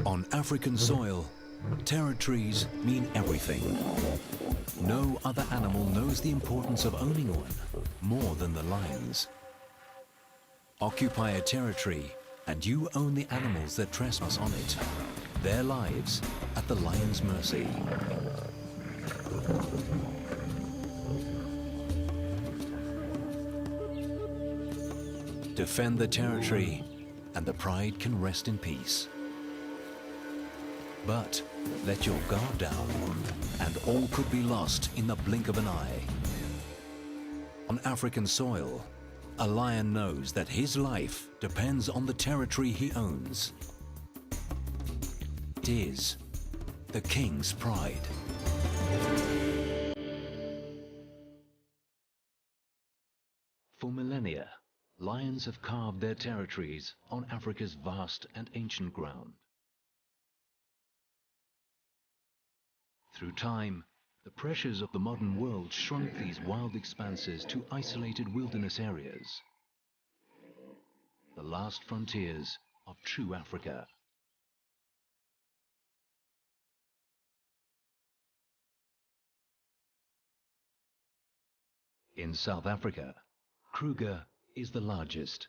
On African soil, territories mean everything. No other animal knows the importance of owning one more than the lions. Occupy a territory and you own the animals that trespass on it, their lives at the lion's mercy. Defend the territory and the pride can rest in peace. But let your guard down and all could be lost in the blink of an eye. On African soil, a lion knows that his life depends on the territory he owns. It is the king's pride. For millennia, lions have carved their territories on Africa's vast and ancient ground. Through time, the pressures of the modern world shrunk these wild expanses to isolated wilderness areas, the last frontiers of true Africa. In South Africa, Kruger is the largest.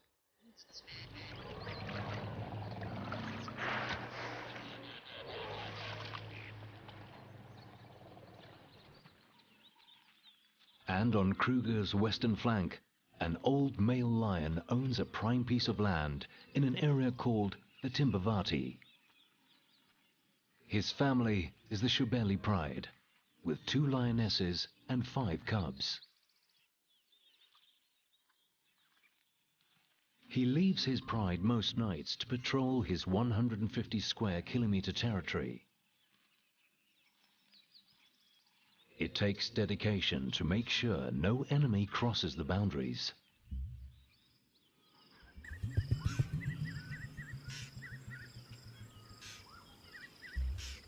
And on Kruger's western flank, an old male lion owns a prime piece of land in an area called the Timbavati. His family is the Shubeli pride, with 2 lionesses and 5 cubs. He leaves his pride most nights to patrol his 150 square kilometer territory. It takes dedication to make sure no enemy crosses the boundaries.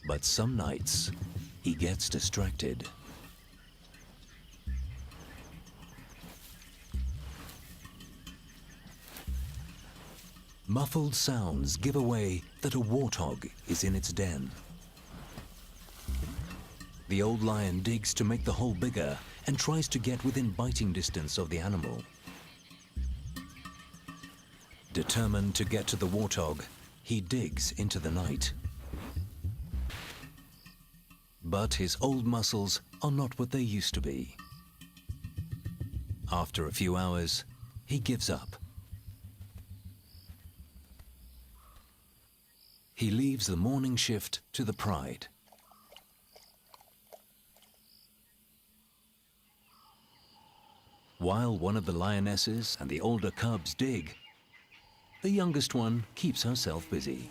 But some nights, he gets distracted. Muffled sounds give away that a warthog is in its den. The old lion digs to make the hole bigger and tries to get within biting distance of the animal. Determined to get to the warthog, he digs into the night. But his old muscles are not what they used to be. After a few hours, he gives up. He leaves the morning shift to the pride. While one of the lionesses and the older cubs dig, the youngest one keeps herself busy.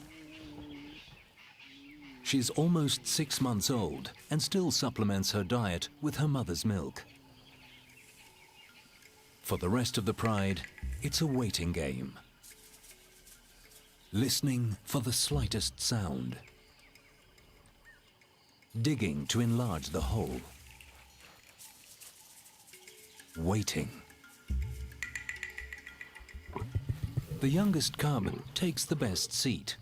She's almost 6 months old and still supplements her diet with her mother's milk. For the rest of the pride, it's a waiting game. Listening for the slightest sound. Digging to enlarge the hole. Waiting. The youngest cub takes the best seat.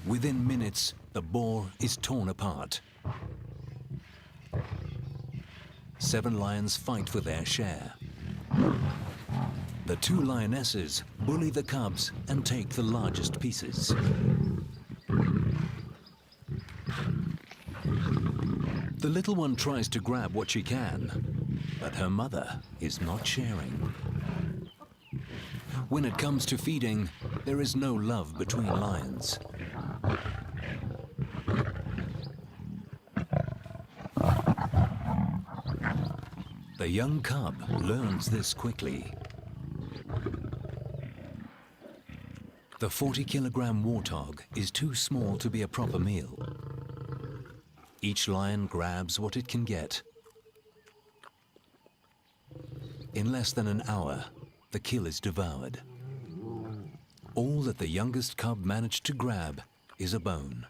Within minutes, the boar is torn apart. 7 lions fight for their share. The 2 lionesses bully the cubs and take the largest pieces. The little one tries to grab what she can, but her mother is not sharing. When it comes to feeding, there is no love between lions. The young cub learns this quickly. The 40-kilogram warthog is too small to be a proper meal. Each lion grabs what it can get. In less than an hour, the kill is devoured. All that the youngest cub managed to grab is a bone.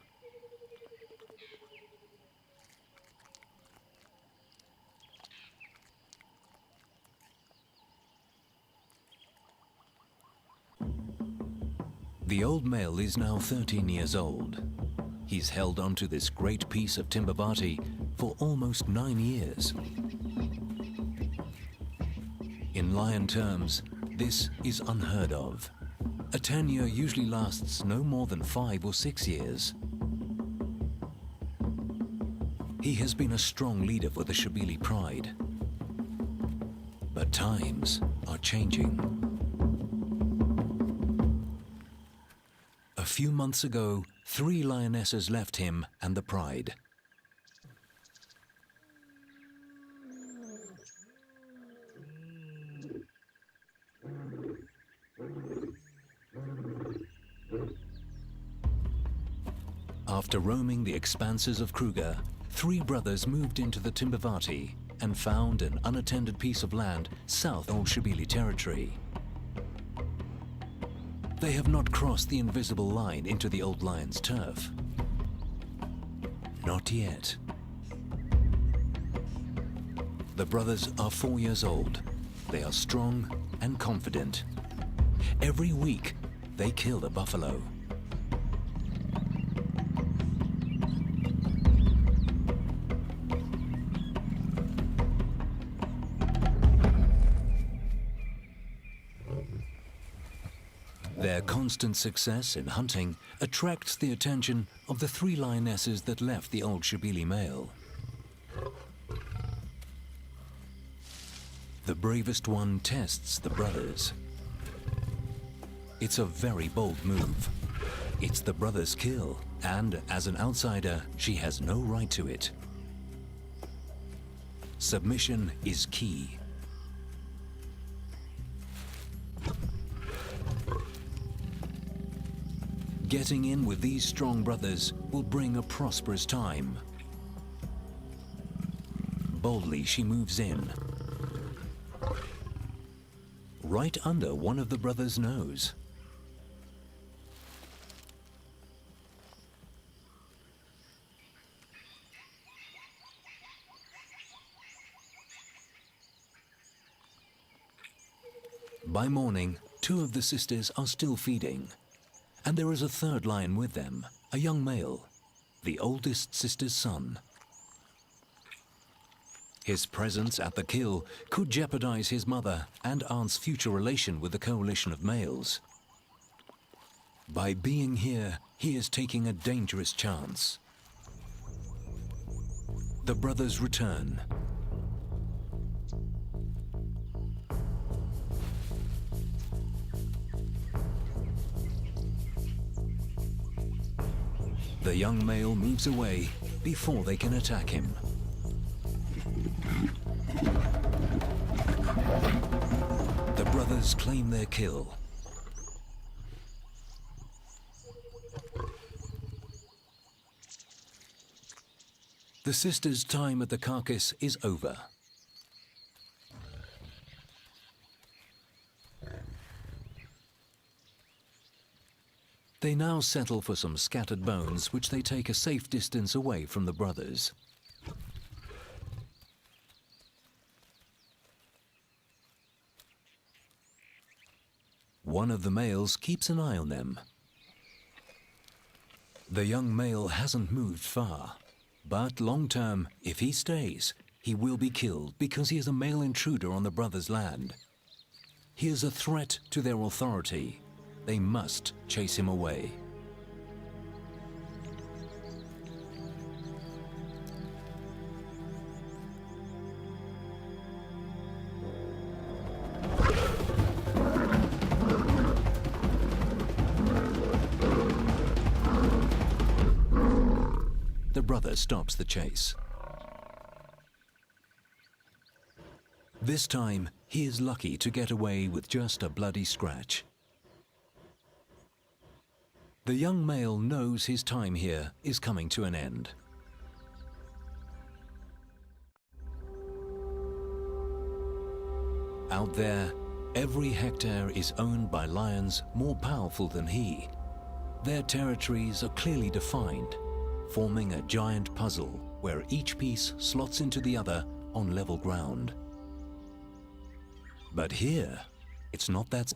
The old male is now 13 years old. He's held onto this great piece of Timbavati for almost 9 years. In lion terms, this is unheard of. A tenure usually lasts no more than 5 or 6 years. He has been a strong leader for the Shabili pride. But times are changing. A few months ago, 3 lionesses left him and the pride. After roaming the expanses of Kruger, 3 brothers moved into the Timbavati and found an unattended piece of land south of Old Shabili territory. They have not crossed the invisible line into the old lion's turf. Not yet. The brothers are 4 years old. They are strong and confident. Every week, they kill a buffalo. Their constant success in hunting attracts the attention of the 3 lionesses that left the old Shabili male. The bravest one tests the brothers. It's a very bold move. It's the brother's kill, and as an outsider, she has no right to it. Submission is key. Getting in with these strong brothers will bring a prosperous time. Boldly she moves in, right under one of the brothers' nose. By morning, 2 of the sisters are still feeding. And there is a 3rd lion with them, a young male, the oldest sister's son. His presence at the kill could jeopardize his mother and aunt's future relation with the coalition of males. By being here, he is taking a dangerous chance. The brothers return. The young male moves away before they can attack him. The brothers claim their kill. The sisters' time at the carcass is over. They now settle for some scattered bones, which they take a safe distance away from the brothers. One of the males keeps an eye on them. The young male hasn't moved far, but long term, if he stays, he will be killed because he is a male intruder on the brothers' land. He is a threat to their authority. They must chase him away. The brother stops the chase. This time, he is lucky to get away with just a bloody scratch. The young male knows his time here is coming to an end. Out there, every hectare is owned by lions more powerful than he. Their territories are clearly defined, forming a giant puzzle where each piece slots into the other on level ground. But here, it's not that.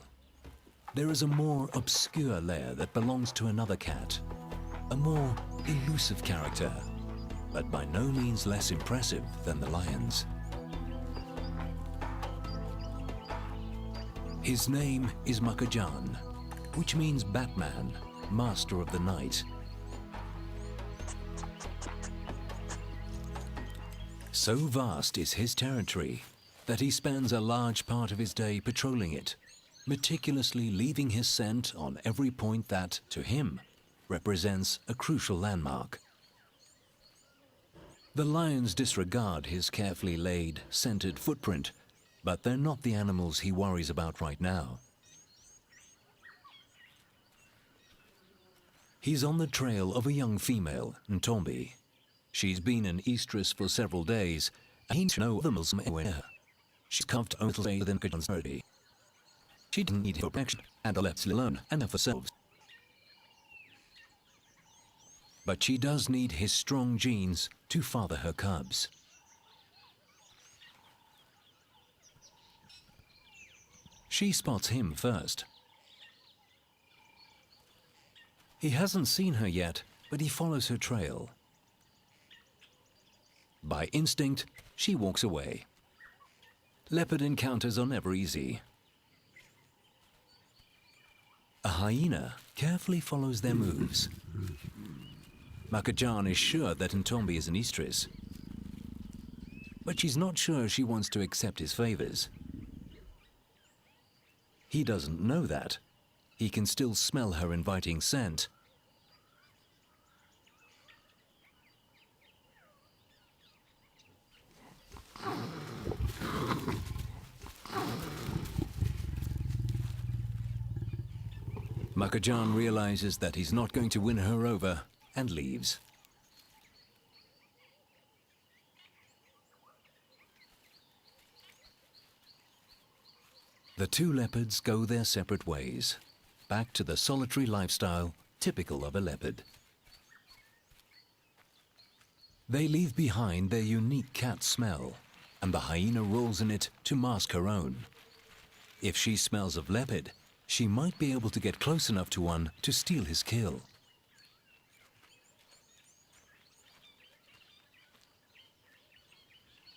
There is a more obscure layer that belongs to another cat, a more elusive character, but by no means less impressive than the lions. His name is Makajan, which means Batman, Master of the Night. So vast is his territory that he spends a large part of his day patrolling it, meticulously leaving his scent on every point that, to him, represents a crucial landmark. The lions disregard his carefully laid, scented footprint, but they're not the animals he worries about right now. He's on the trail of a young female, Ntombi. She's been an estrus for several days, and he knows the Muslim anywhere. She's carved a little way than Kajan's birdie. She didn't need her protection, and are left alone and of herself. But she does need his strong genes to father her cubs. She spots him first. He hasn't seen her yet, but he follows her trail. By instinct, she walks away. Leopard encounters are never easy. A hyena carefully follows their moves. Makajan is sure that Ntombi is an estrus, but she's not sure she wants to accept his favors. He doesn't know that. He can still smell her inviting scent. Makajan realizes that he's not going to win her over and leaves. The two leopards go their separate ways, back to the solitary lifestyle typical of a leopard. They leave behind their unique cat smell, and the hyena rolls in it to mask her own. If she smells of leopard, she might be able to get close enough to one to steal his kill.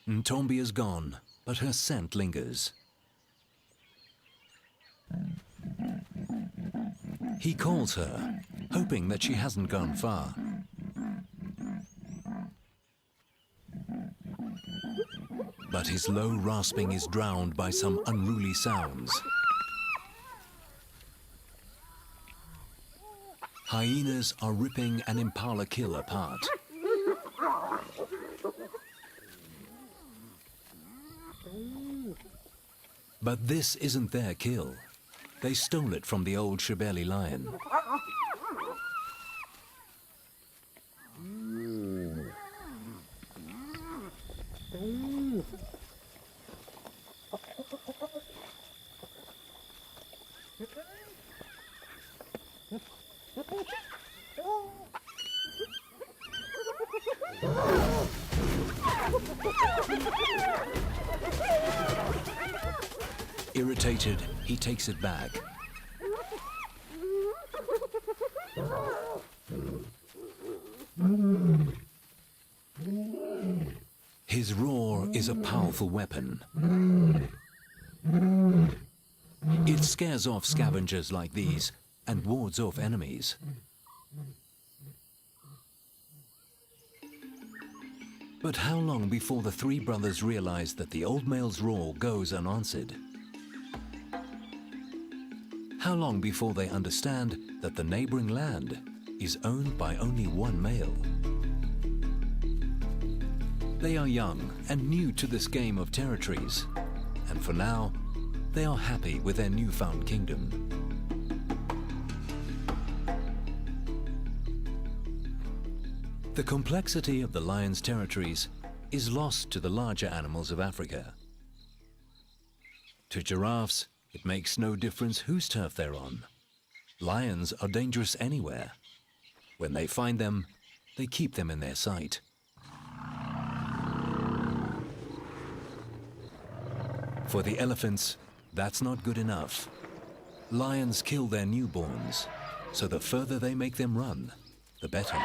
Ntombi is gone, but her scent lingers. He calls her, hoping that she hasn't gone far. But his low rasping is drowned by some unruly sounds. Hyenas are ripping an impala kill apart. But this isn't their kill. They stole it from the old Shibeli lion. Irritated, he takes it back. His roar is a powerful weapon. It scares off scavengers like these and wards off enemies. But how long before the three brothers realize that the old male's roar goes unanswered? How long before they understand that the neighboring land is owned by only one male? They are young and new to this game of territories, and for now, they are happy with their newfound kingdom. The complexity of the lion's territories is lost to the larger animals of Africa. To giraffes, it makes no difference whose turf they're on. Lions are dangerous anywhere. When they find them, they keep them in their sight. For the elephants, that's not good enough. Lions kill their newborns, so the further they make them run, the better.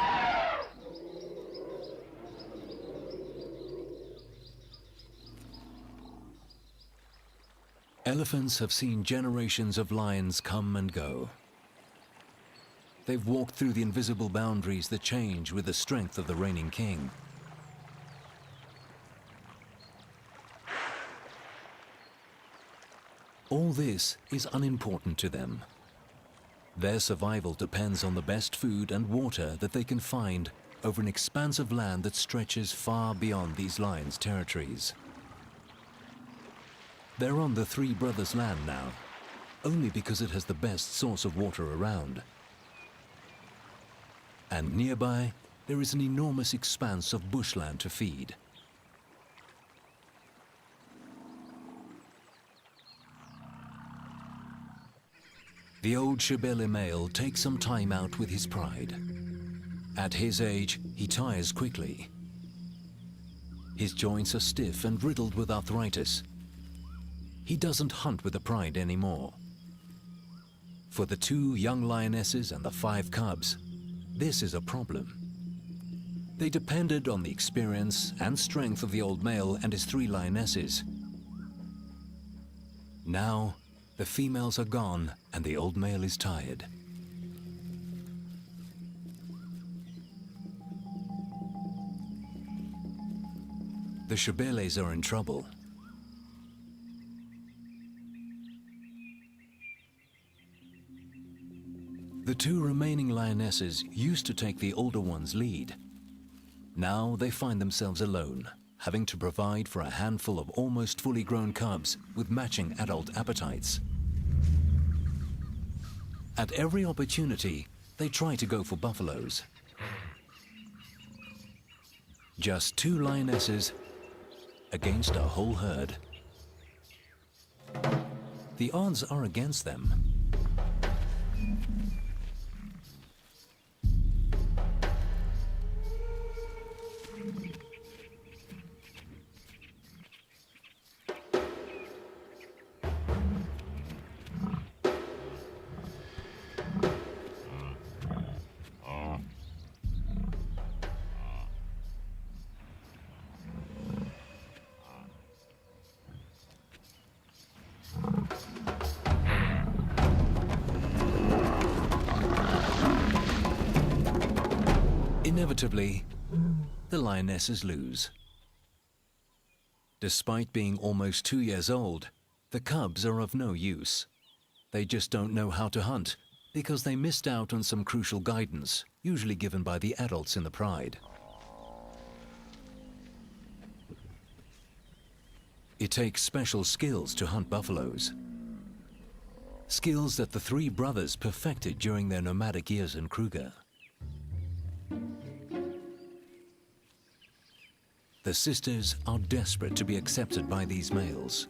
Elephants have seen generations of lions come and go. They've walked through the invisible boundaries that change with the strength of the reigning king. All this is unimportant to them. Their survival depends on the best food and water that they can find over an expanse of land that stretches far beyond these lions' territories. They're on the three brothers' land now, only because it has the best source of water around. And nearby, there is an enormous expanse of bushland to feed. The old Shebele male takes some time out with his pride. At his age, he tires quickly. His joints are stiff and riddled with arthritis. He doesn't hunt with the pride anymore. For the 2 young lionesses and the 5 cubs, this is a problem. They depended on the experience and strength of the old male and his 3 lionesses. Now, the females are gone and the old male is tired. The Shebeles are in trouble. The 2 remaining lionesses used to take the older one's lead. Now they find themselves alone, having to provide for a handful of almost fully grown cubs with matching adult appetites. At every opportunity, they try to go for buffaloes. Just 2 lionesses against a whole herd. The odds are against them. Inevitably, the lionesses lose. Despite being almost 2 years old, the cubs are of no use. They just don't know how to hunt because they missed out on some crucial guidance, usually given by the adults in the pride. It takes special skills to hunt buffaloes. Skills that the 3 brothers perfected during their nomadic years in Kruger. The sisters are desperate to be accepted by these males.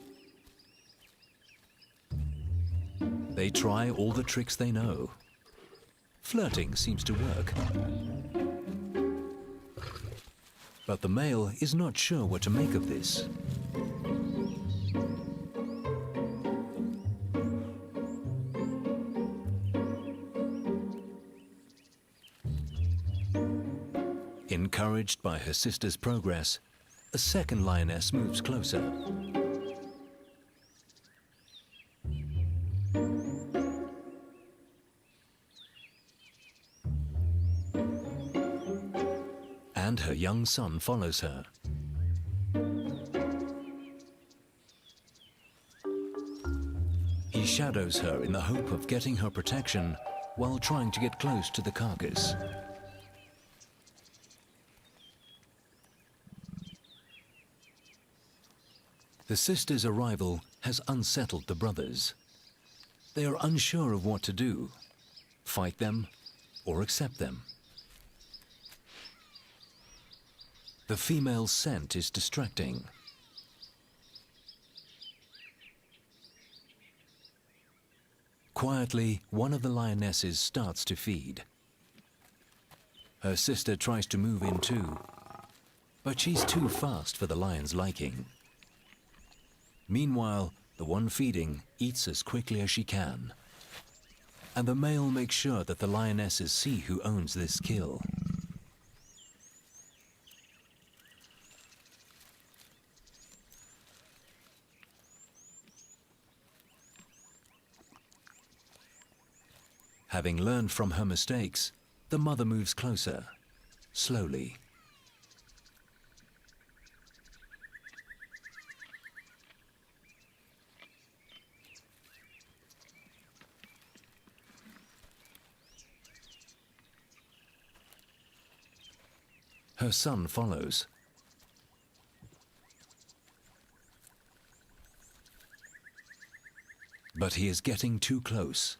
They try all the tricks they know. Flirting seems to work. But the male is not sure what to make of this. Encouraged by her sister's progress, a second lioness moves closer. And her young son follows her. He shadows her in the hope of getting her protection while trying to get close to the carcass. The sisters' arrival has unsettled the brothers. They are unsure of what to do, fight them or accept them. The female's scent is distracting. Quietly, one of the lionesses starts to feed. Her sister tries to move in too, but she's too fast for the lion's liking. Meanwhile, the one feeding eats as quickly as she can. And the male makes sure that the lionesses see who owns this kill. Having learned from her mistakes, the mother moves closer, slowly. Her son follows. But he is getting too close.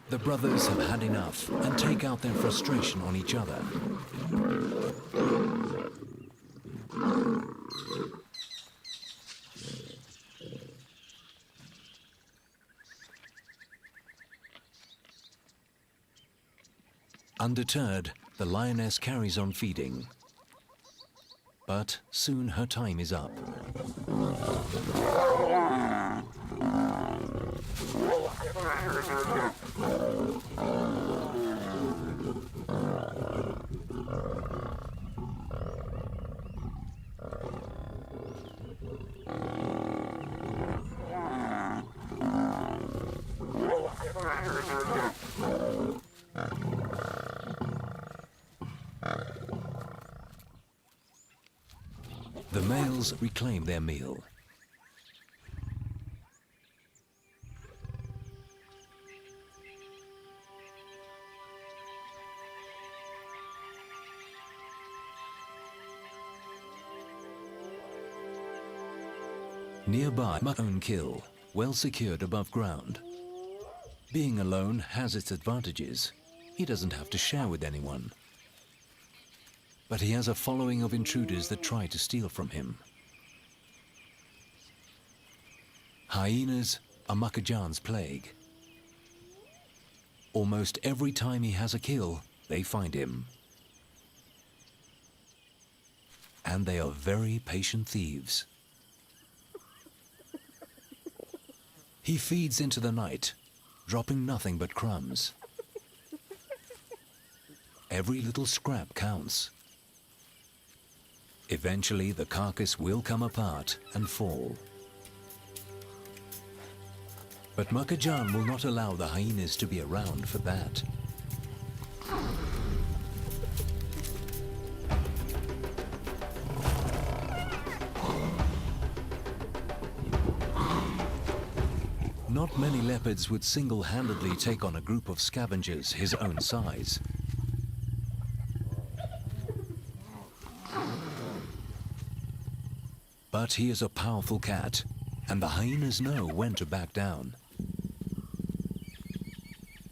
The brothers have had enough and take out their frustration on each other. Undeterred, the lioness carries on feeding. But soon her time is up. The males reclaim their meal. Nearby, my own kill, well secured above ground. Being alone has its advantages. He doesn't have to share with anyone. But he has a following of intruders that try to steal from him. Hyenas are Makajan's plague. Almost every time he has a kill, they find him. And they are very patient thieves. He feeds into the night, dropping nothing but crumbs. Every little scrap counts. Eventually, the carcass will come apart and fall. But Makajan will not allow the hyenas to be around for that. Not many leopards would single-handedly take on a group of scavengers his own size. But he is a powerful cat, and the hyenas know when to back down.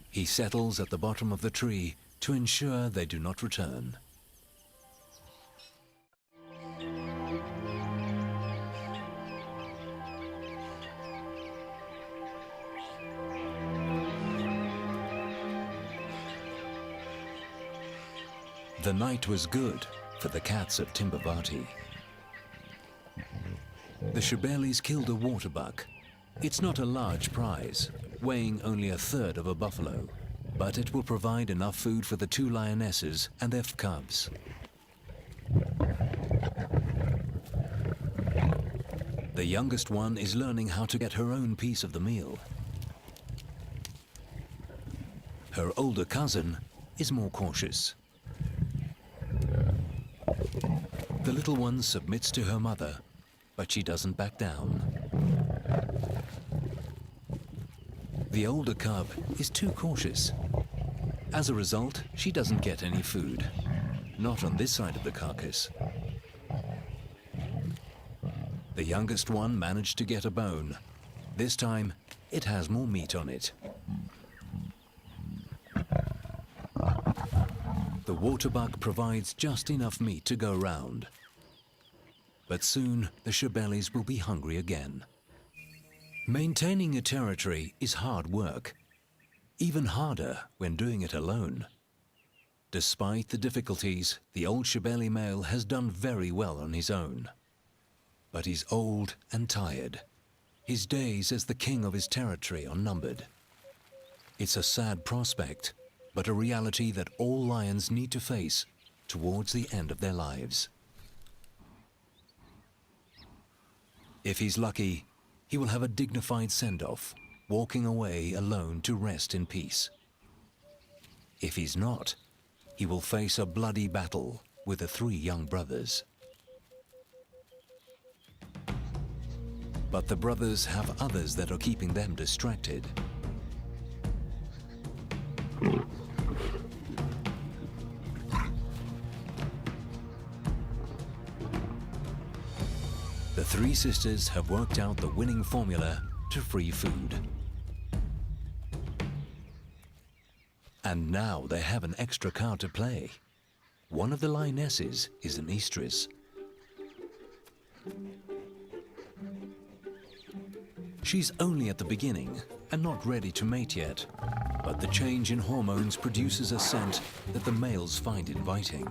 He settles at the bottom of the tree to ensure they do not return. The night was good for the cats of Timbavati. The Shebelis killed a waterbuck. It's not a large prize, weighing only a third of a buffalo, but it will provide enough food for the two lionesses and their cubs. The youngest one is learning how to get her own piece of the meal. Her older cousin is more cautious. The little one submits to her mother, but she doesn't back down. The older cub is too cautious. As a result, she doesn't get any food. Not on this side of the carcass. The youngest one managed to get a bone. This time, it has more meat on it. The waterbuck provides just enough meat to go round. But soon, the Shebelis will be hungry again. Maintaining a territory is hard work, even harder when doing it alone. Despite the difficulties, the old Shibeli male has done very well on his own. But he's old and tired. His days as the king of his territory are numbered. It's a sad prospect, but a reality that all lions need to face towards the end of their lives. If he's lucky, he will have a dignified send-off, walking away alone to rest in peace. If he's not, he will face a bloody battle with the 3 young brothers. But the brothers have others that are keeping them distracted. The 3 sisters have worked out the winning formula to free food. And now they have an extra card to play. One of the lionesses is an estrus. She's only at the beginning and not ready to mate yet, but the change in hormones produces a scent that the males find inviting.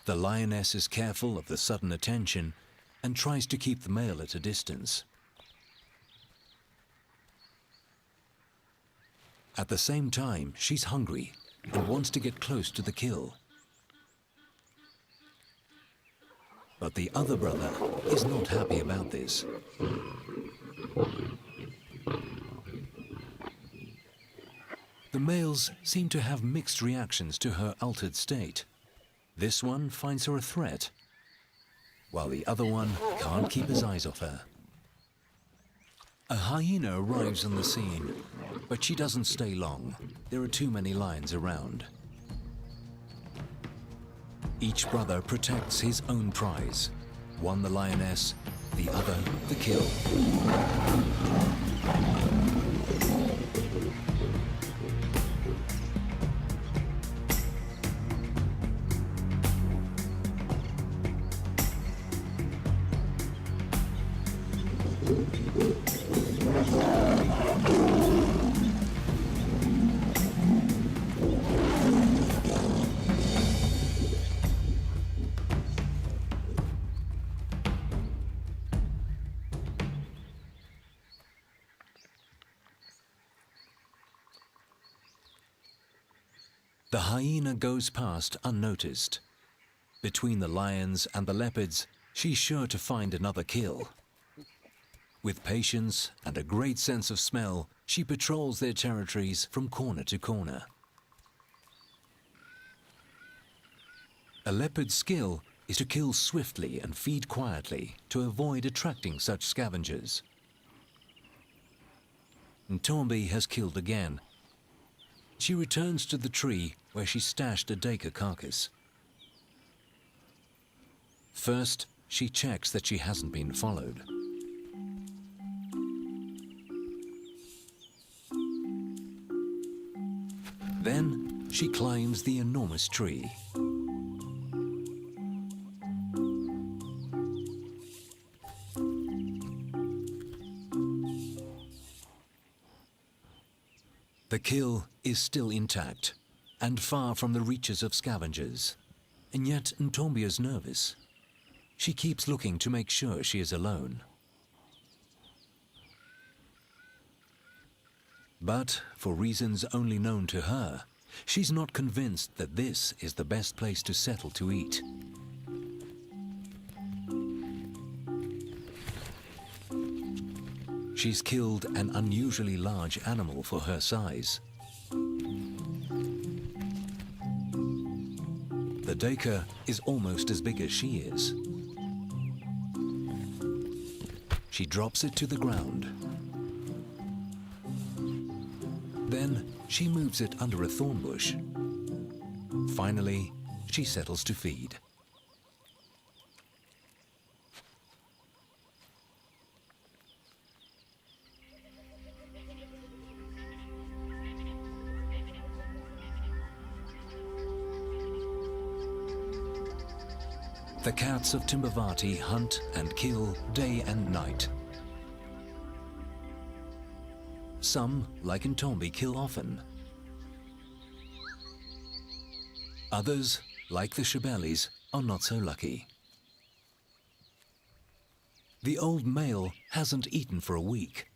The lioness is careful of the sudden attention and tries to keep the male at a distance. At the same time, she's hungry and wants to get close to the kill. But the other brother is not happy about this. The males seem to have mixed reactions to her altered state. This one finds her a threat, while the other one can't keep his eyes off her. A hyena arrives on the scene, but she doesn't stay long. There are too many lions around. Each brother protects his own prize. One the lioness, the other the kill. The hyena goes past unnoticed. Between the lions and the leopards, she's sure to find another kill. With patience and a great sense of smell, she patrols their territories from corner to corner. A leopard's skill is to kill swiftly and feed quietly to avoid attracting such scavengers. Ntombi has killed again. She returns to the tree where she stashed a duiker carcass. First, she checks that she hasn't been followed. Then, she climbs the enormous tree. The kill is still intact and far from the reaches of scavengers. And yet Ntombi is nervous. She keeps looking to make sure she is alone. But, for reasons only known to her, she's not convinced that this is the best place to settle to eat. She's killed an unusually large animal for her size. The duiker is almost as big as she is. She drops it to the ground. Then she moves it under a thorn bush. Finally, she settles to feed. The cats of Timbavati hunt and kill day and night. Some, like in Tombi, kill often. Others, like the Shibelis, are not so lucky. The old male hasn't eaten for a week.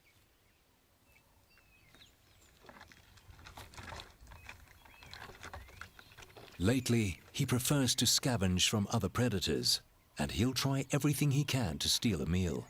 Lately, he prefers to scavenge from other predators, and he'll try everything he can to steal a meal.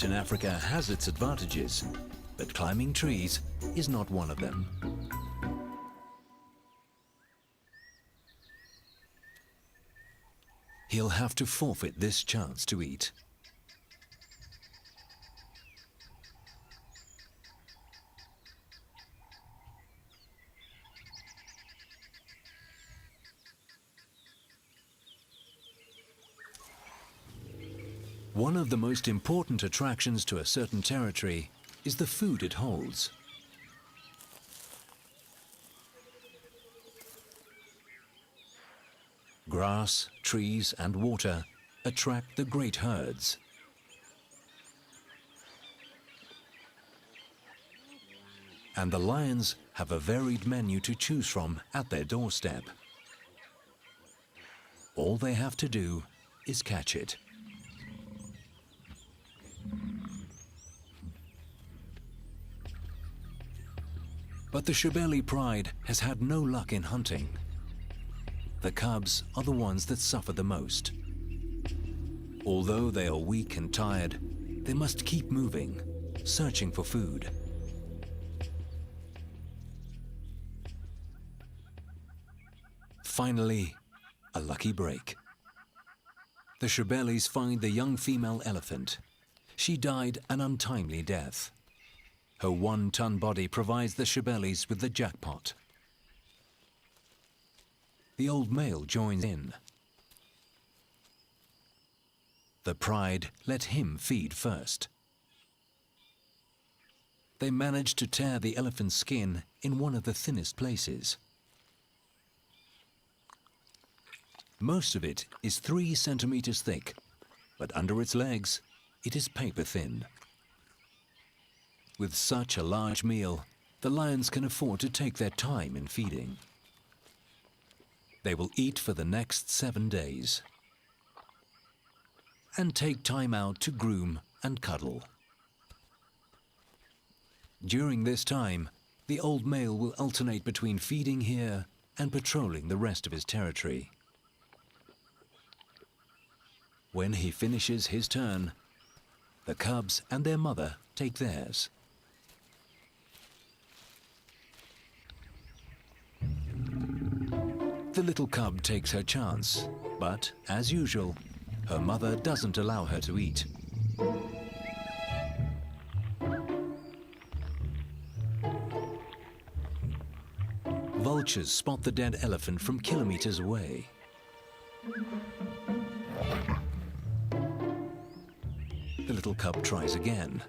In Africa has its advantages, but climbing trees is not one of them. He'll have to forfeit this chance to eat. One of the most important attractions to a certain territory is the food it holds. Grass, trees, and water attract the great herds. And the lions have a varied menu to choose from at their doorstep. All they have to do is catch it. But the Shibeli pride has had no luck in hunting. The cubs are the ones that suffer the most. Although they are weak and tired, they must keep moving, searching for food. Finally, a lucky break. The Shibelis find the young female elephant. She died an untimely death. Her 1-ton body provides the Shibelis with the jackpot. The old male joins in. The pride let him feed first. They manage to tear the elephant's skin in one of the thinnest places. Most of it is 3 centimeters thick, but under its legs, it is paper thin. With such a large meal, the lions can afford to take their time in feeding. They will eat for the next 7 days and take time out to groom and cuddle. During this time, the old male will alternate between feeding here and patrolling the rest of his territory. When he finishes his turn, the cubs and their mother take theirs. The little cub takes her chance, but, as usual, her mother doesn't allow her to eat. Vultures spot the dead elephant from kilometers away. The little cub tries again.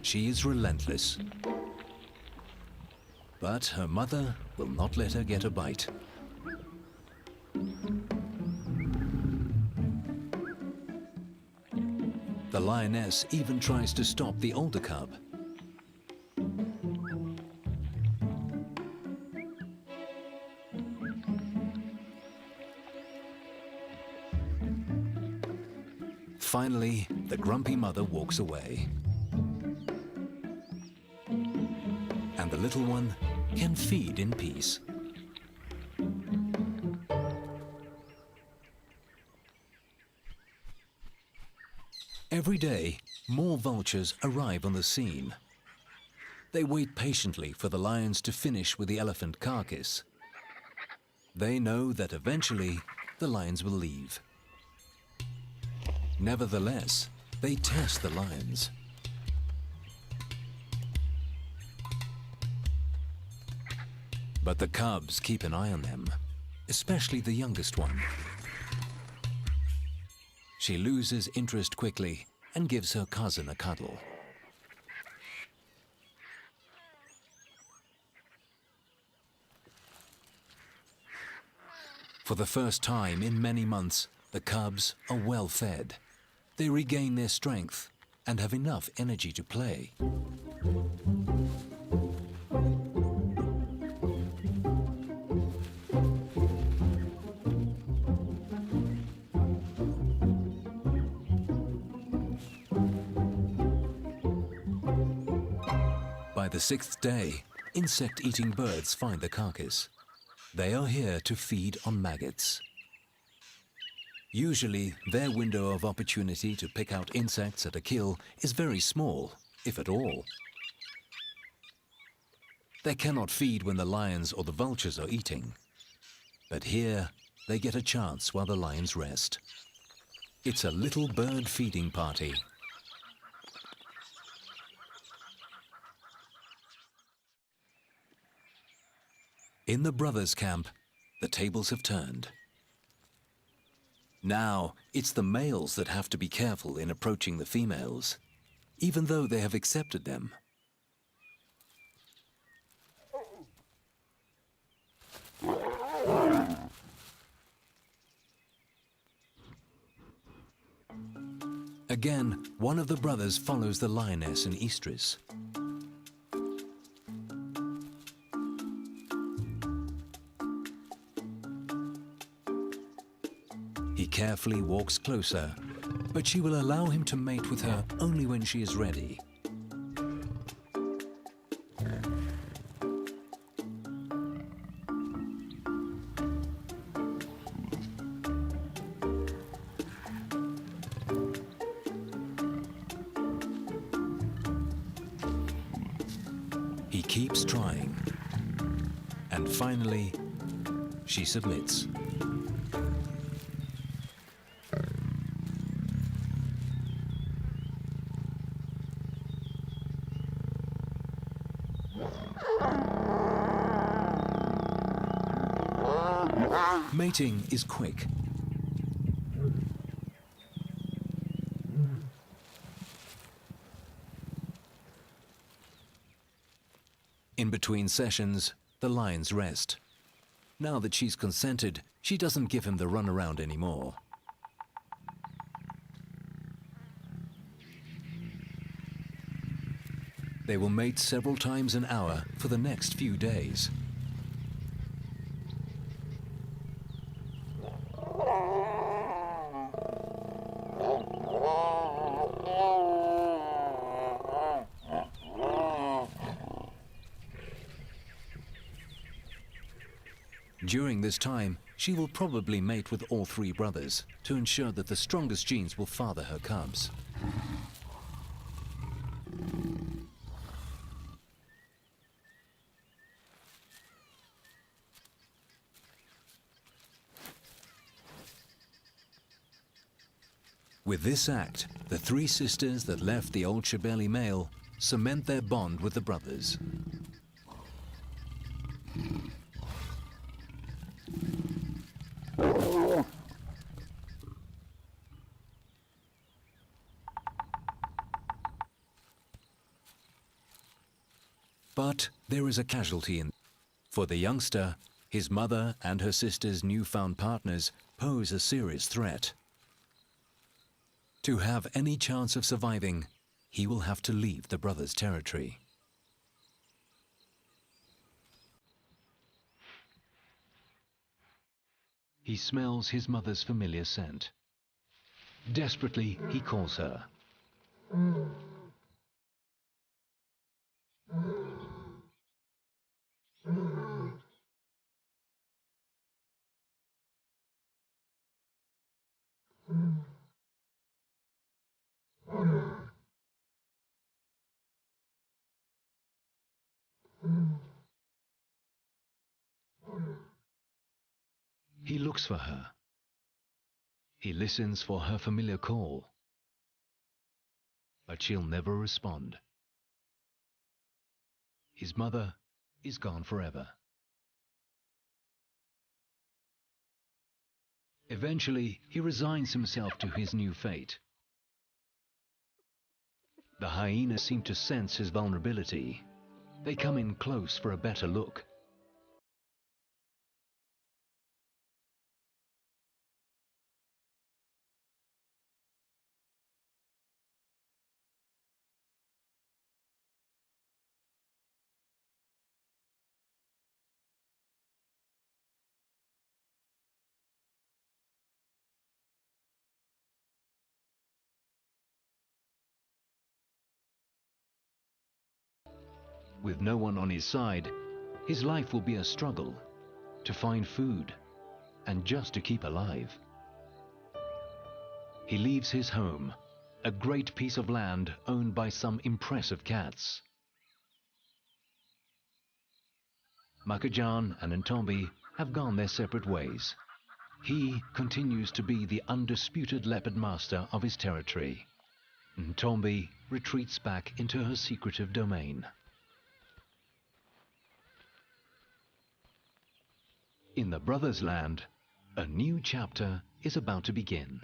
She is relentless. But her mother will not let her get a bite. The lioness even tries to stop the older cub. Finally, the grumpy mother walks away. And the little one can feed in peace. Every day, more vultures arrive on the scene. They wait patiently for the lions to finish with the elephant carcass. They know that eventually the lions will leave. Nevertheless, they test the lions. But the cubs keep an eye on them, especially the youngest one. She loses interest quickly and gives her cousin a cuddle. For the first time in many months, the cubs are well fed. They regain their strength and have enough energy to play. By the sixth day, insect-eating birds find the carcass. They are here to feed on maggots. Usually, their window of opportunity to pick out insects at a kill is very small, if at all. They cannot feed when the lions or the vultures are eating. But here, they get a chance while the lions rest. It's a little bird feeding party. In the brothers' camp, the tables have turned. Now, it's the males that have to be careful in approaching the females, even though they have accepted them. Again, one of the brothers follows the lioness and estrus. He carefully walks closer, but she will allow him to mate with her only when she is ready. He keeps trying, and finally, she submits. Mating is quick. In between sessions, the lions rest. Now that she's consented, she doesn't give him the runaround anymore. They will mate several times an hour for the next few days. During this time, she will probably mate with all three brothers to ensure that the strongest genes will father her cubs. With this act, the three sisters that left the old Shibeli male cement their bond with the brothers. But there is a casualty for the youngster. His mother and her sister's newfound partners pose a serious threat. To have any chance of surviving, he will have to leave the brothers' territory. He smells his mother's familiar scent. Desperately, he calls her. He looks for her. He listens for her familiar call. But she'll never respond. His mother is gone forever. Eventually, he resigns himself to his new fate. The hyenas seem to sense his vulnerability. They come in close for a better look. With no one on his side, his life will be a struggle to find food and just to keep alive. He leaves his home, a great piece of land owned by some impressive cats. Makajan and Ntombi have gone their separate ways. He continues to be the undisputed leopard master of his territory. Ntombi retreats back into her secretive domain. In the brothers' land, a new chapter is about to begin.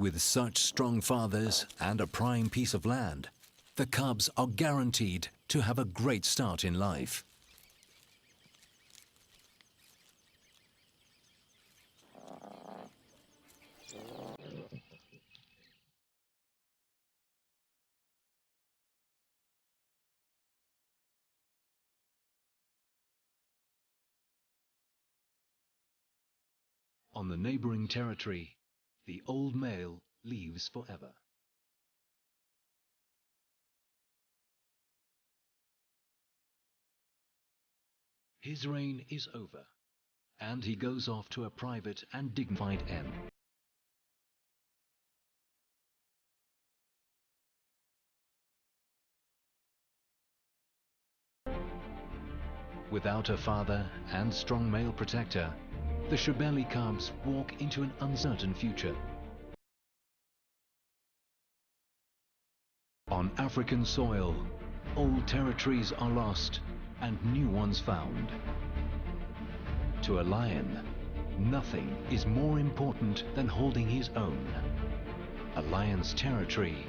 With such strong fathers and a prime piece of land, the cubs are guaranteed to have a great start in life. On the neighboring territory, the old male leaves forever. His reign is over, and he goes off to a private and dignified end. Without a father and strong male protector, the Shebeli cubs walk into an uncertain future. On African soil, old territories are lost and new ones found. To a lion, nothing is more important than holding his own. A lion's territory